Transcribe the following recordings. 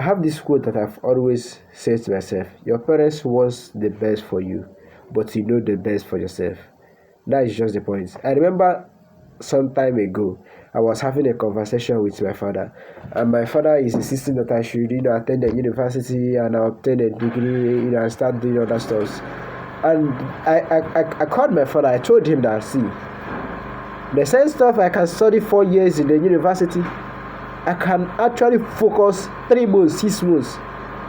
I have this quote that I've always said to myself: your parents want the best for you, but you know the best for yourself. That is just the point. I remember some time ago, I was having a conversation with my father, and my father is insisting that I should, attend the university and obtain a degree, and start doing other stuff. And I called my father. I told him that, see, the same stuff I can study 4 years in the university, I can actually focus 3 months, 6 months,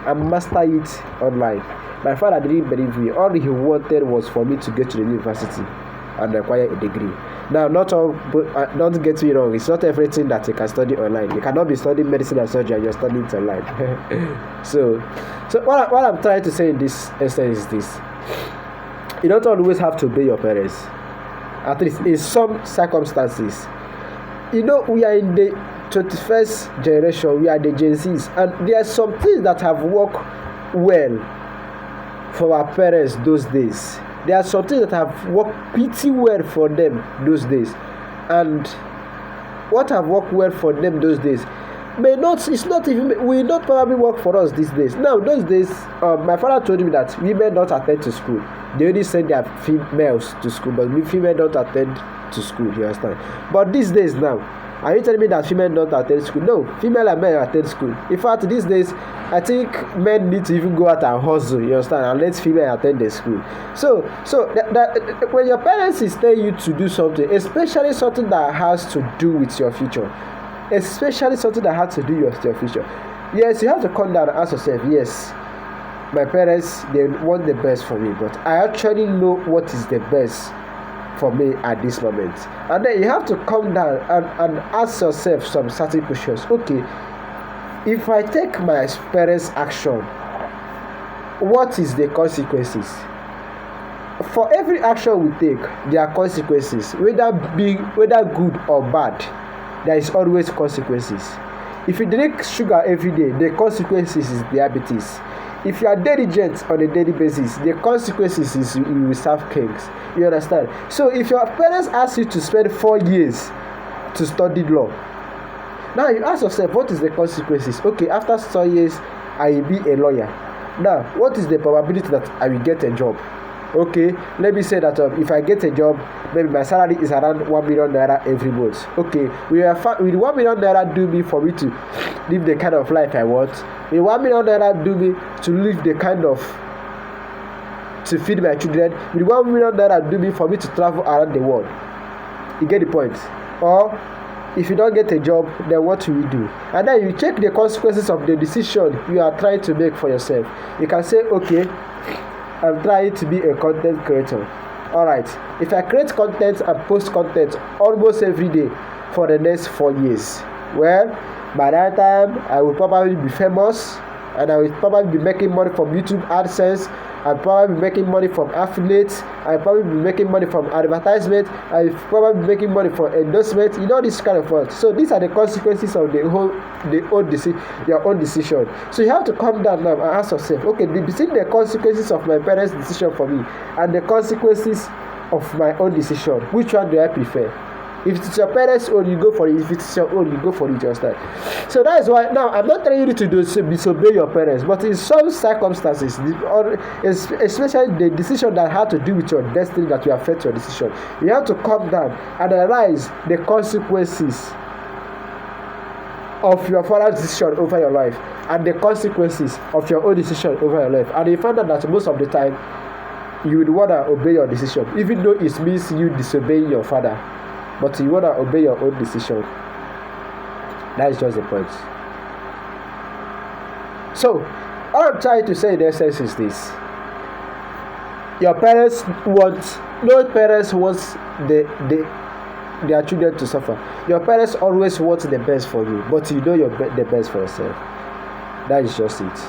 and master it online. My father didn't believe me. All he wanted was for me to get to the university and acquire a degree. Now, don't get me wrong. It's not everything that you can study online. You cannot be studying medicine and surgery and you're studying it online. so what I'm trying to say in this instance is this: you don't always have to obey your parents. At least in some circumstances, we are in the 21st generation. We are the Gen Zs, and there are some things that have worked well for our parents those days. There are some things that have worked pretty well for them those days, and what have worked well for them those days will not probably work for us these days. Now, those days, my father told me that women don't attend to school. They only send their females to school, but female don't attend to school. You understand? But these days now, are you telling me that female don't attend school? No, female and men attend school. In fact, these days, I think men need to even go out and hustle. You understand? And let female attend the school. So when your parents is telling you to do something, especially something that has to do with your future, yes, you have to come down and ask yourself, yes, my parents, they want the best for me, but I actually know what is the best for me at this moment. And then you have to come down and ask yourself some certain questions. Okay, if I take my parents' action, what is the consequences? For every action we take, there are consequences, whether good or bad. There is always consequences. If you drink sugar every day, the consequences is diabetes. If you are diligent on a daily basis, the consequences is you will serve kings. You understand? So if your parents ask you to spend 4 years to study law, now you ask yourself, what is the consequences? Okay, after 4 years, I will be a lawyer. Now, what is the probability that I will get a job? Okay, let me say that if I get a job, maybe my salary is around 1 million naira every month. Okay, will 1 million naira do me for me to live the kind of life I want? Will 1 million naira do me to live the kind of to feed my children? Will 1 million naira do me for me to travel around the world? You get the point? Or if you don't get a job, then what will you do? And then you check the consequences of the decision you are trying to make for yourself. You can say, okay, I'm trying to be a content creator. Alright, if I create content and post content almost every day for the next 4 years, well, by that time I will probably be famous, and I will probably be making money from YouTube AdSense. I'll probably be making money from affiliates. I'll probably be making money from advertisement. I'll probably be making money from endorsement. This kind of work. So these are the consequences of your own decision. So you have to come down now and ask yourself, okay, between the consequences of my parents' decision for me and the consequences of my own decision, which one do I prefer? If it's your parents' own, you go for it. If it's your own, you go for it yourself. So that is why now I'm not telling you to disobey your parents, but in some circumstances, or especially the decision that had to do with your destiny that will affect your decision, you have to come down and analyze the consequences of your father's decision over your life and the consequences of your own decision over your life. And you find out that most of the time, you would want to obey your decision, even though it means you disobeying your father. But you want to obey your own decision. That is just the point. So, all I'm trying to say in essence is this: no parents want their children to suffer. Your parents always want the best for you, but you know the best for yourself. That is just it.